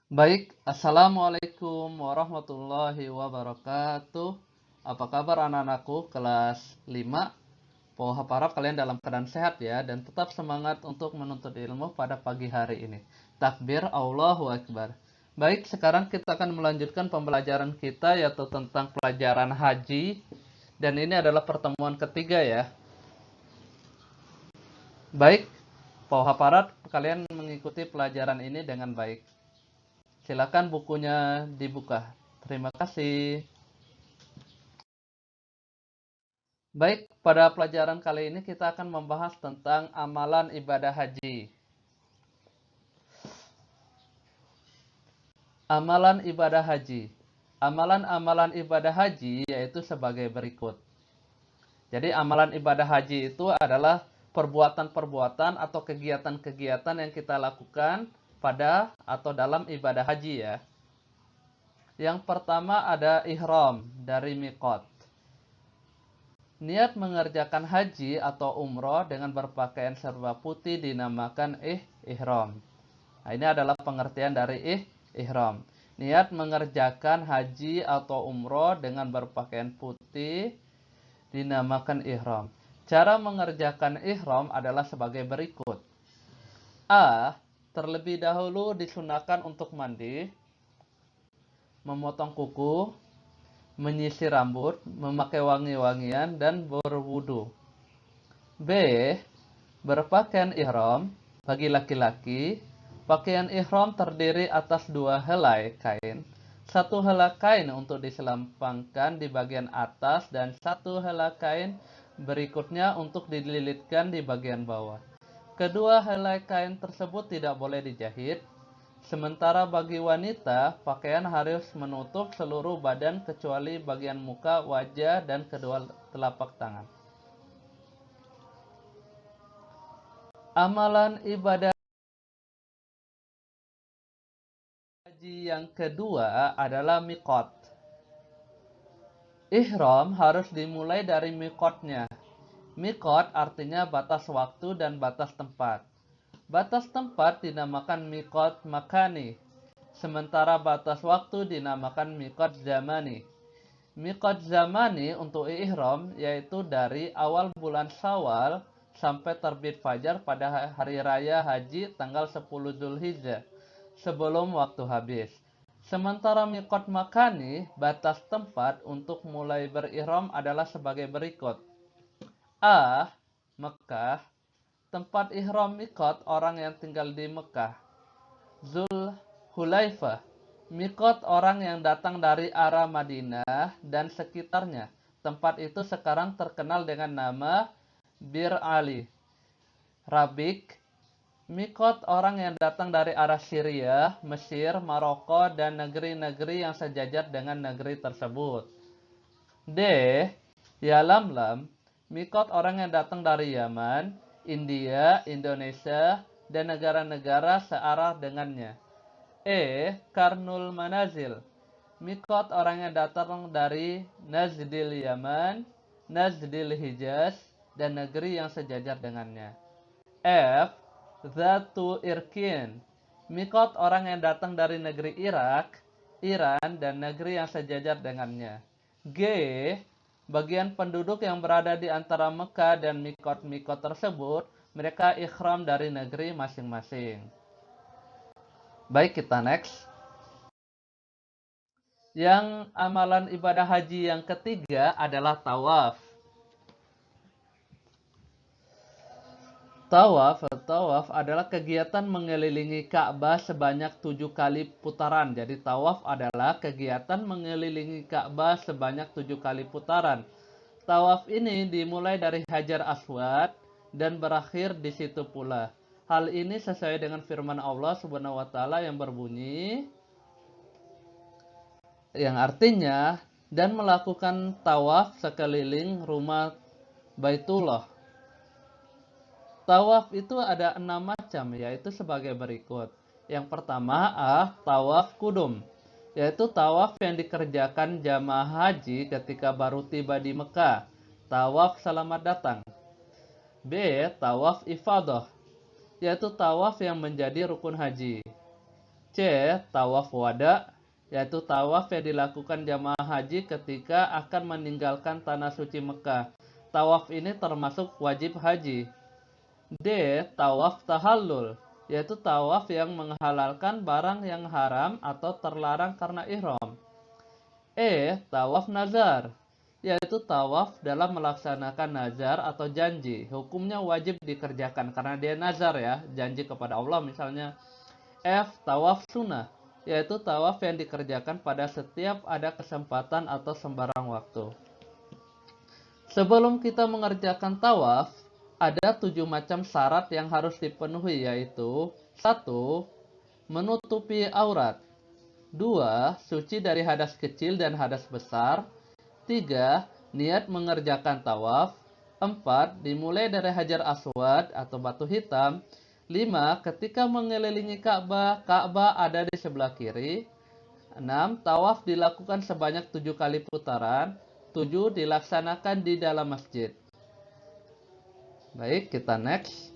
Baik, Assalamualaikum warahmatullahi wabarakatuh. Apa kabar anak-anakku kelas 5? Harap kalian dalam keadaan sehat ya dan tetap semangat untuk menuntut ilmu pada pagi hari ini. Takbir, Allahu Akbar. Baik, sekarang kita akan melanjutkan pembelajaran kita yaitu tentang pelajaran haji. Dan ini adalah pertemuan ketiga ya. Baik, Harap kalian mengikuti pelajaran ini dengan baik. Silakan bukunya dibuka. Terima kasih. Baik, pada pelajaran kali ini kita akan membahas tentang amalan ibadah haji. Amalan ibadah haji. Amalan-amalan ibadah haji yaitu sebagai berikut. Jadi amalan ibadah haji itu adalah perbuatan-perbuatan atau kegiatan-kegiatan yang kita lakukan pada atau dalam ibadah haji ya. Yang pertama ada ihram dari miqat. Niat mengerjakan haji atau umroh dengan berpakaian serba putih dinamakan ihram. Nah, ini adalah pengertian dari ihram. Niat mengerjakan haji atau umroh dengan berpakaian putih dinamakan ihram. Cara mengerjakan ihram adalah sebagai berikut. A. Terlebih dahulu disunahkan untuk mandi, memotong kuku, menyisir rambut, memakai wangi-wangian, dan berwudu. B. Berpakaian ihram. Bagi laki-laki, pakaian ihram terdiri atas 2 helai kain. 1 helai kain untuk diselampangkan di bagian atas dan 1 helai kain berikutnya untuk dililitkan di bagian bawah. Kedua helai kain tersebut tidak boleh dijahit. Sementara bagi wanita, pakaian harus menutup seluruh badan kecuali bagian muka, wajah, dan kedua telapak tangan. Amalan ibadah haji yang kedua adalah miqat. Ihram harus dimulai dari miqatnya. Miqat artinya batas waktu dan batas tempat. Batas tempat dinamakan miqat makani, sementara batas waktu dinamakan miqat zamani. Miqat zamani untuk ihram yaitu dari awal bulan Syawal sampai terbit fajar pada hari raya haji tanggal 10 Zulhijjah sebelum waktu habis. Sementara miqat makani, batas tempat untuk mulai berihram adalah sebagai berikut. A. Mekah, tempat ihram miqat orang yang tinggal di Mekah. Zulhulaifah, miqat orang yang datang dari arah Madinah dan sekitarnya. Tempat itu sekarang terkenal dengan nama Bir Ali. Rabik, miqat orang yang datang dari arah Syria, Mesir, Maroko, dan negeri-negeri yang sejajar dengan negeri tersebut. D. Yalamlam, miqat orang yang datang dari Yaman, India, Indonesia, dan negara-negara searah dengannya. E. Karnul Manazil, miqat orang yang datang dari Najdil Yaman, Najdil Hijaz, dan negeri yang sejajar dengannya. F. Zatu Irkin, miqat orang yang datang dari negeri Irak, Iran, dan negeri yang sejajar dengannya. G. Bagian penduduk yang berada di antara Mekah dan miqat-miqat tersebut, mereka ikhram dari negeri masing-masing. Baik, kita next. Yang amalan ibadah haji yang ketiga adalah tawaf. Tawaf adalah kegiatan mengelilingi Ka'bah sebanyak 7 kali putaran. Jadi tawaf adalah kegiatan mengelilingi Ka'bah sebanyak 7 kali putaran. Tawaf ini dimulai dari Hajar Aswad dan berakhir di situ pula. Hal ini sesuai dengan firman Allah Subhanahu wa taala yang berbunyi, yang artinya dan melakukan tawaf sekeliling rumah Baitullah. Tawaf itu ada 6 macam, yaitu sebagai berikut. Yang pertama tawaf kudum, yaitu tawaf yang dikerjakan jamaah haji ketika baru tiba di Mekah. Tawaf selamat datang. B. Tawaf ifadah, yaitu tawaf yang menjadi rukun haji. C. Tawaf wada, yaitu tawaf yang dilakukan jamaah haji ketika akan meninggalkan tanah suci Mekah. Tawaf ini termasuk wajib haji. D. Tawaf tahallul, yaitu tawaf yang menghalalkan barang yang haram atau terlarang karena ihram. E. Tawaf nazar, yaitu tawaf dalam melaksanakan nazar atau janji. Hukumnya wajib dikerjakan karena dia nazar ya, janji kepada Allah misalnya. F. Tawaf sunnah, yaitu tawaf yang dikerjakan pada setiap ada kesempatan atau sembarang waktu. Sebelum kita mengerjakan tawaf, ada 7 macam syarat yang harus dipenuhi, yaitu 1. Menutupi aurat. 2. Suci dari hadas kecil dan hadas besar. 3. Niat mengerjakan tawaf. 4. Dimulai dari hajar aswad atau batu hitam. 5. Ketika mengelilingi Ka'bah, Ka'bah ada di sebelah kiri. 6. Tawaf dilakukan sebanyak 7 kali putaran. 7. Dilaksanakan di dalam masjid. Baik, kita next.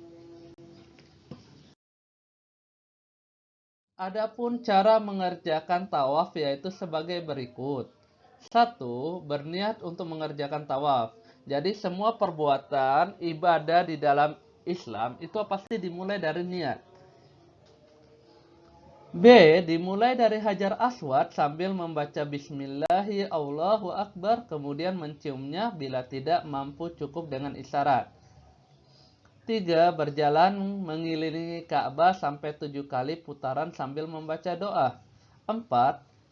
Adapun cara mengerjakan tawaf yaitu sebagai berikut. 1. Berniat untuk mengerjakan tawaf. Jadi semua perbuatan ibadah di dalam Islam itu pasti dimulai dari niat. B. Dimulai dari hajar aswad sambil membaca bismillahi Allahu akbar, kemudian menciumnya bila tidak mampu cukup dengan isyarat. 3. Berjalan mengelilingi Ka'bah sampai 7 kali putaran sambil membaca doa. 4.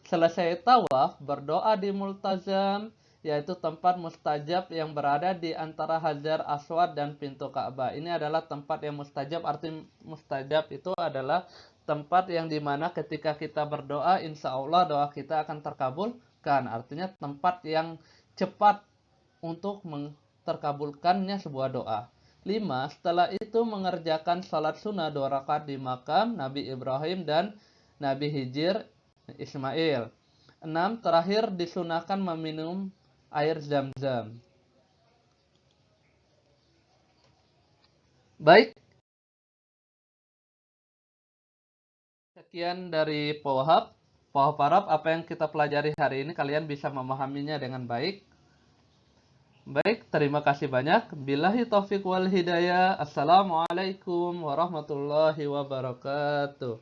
Selesai tawaf, berdoa di multazam, yaitu tempat mustajab yang berada di antara hajar aswad dan pintu Ka'bah. Ini adalah tempat yang mustajab. Arti mustajab itu adalah tempat yang dimana ketika kita berdoa, insya Allah doa kita akan terkabulkan. Artinya tempat yang cepat untuk terkabulkannya sebuah doa. 5. Setelah itu mengerjakan salat sunnah 2 rakaat di makam Nabi Ibrahim dan Nabi Hijr Ismail. 6. Terakhir disunahkan meminum air zam-zam. Baik, sekian dari Pohab Arab. Apa yang kita pelajari hari ini kalian bisa memahaminya dengan baik. Baik, terima kasih banyak. Billahi taufiq wal hidayah. Assalamualaikum warahmatullahi wabarakatuh.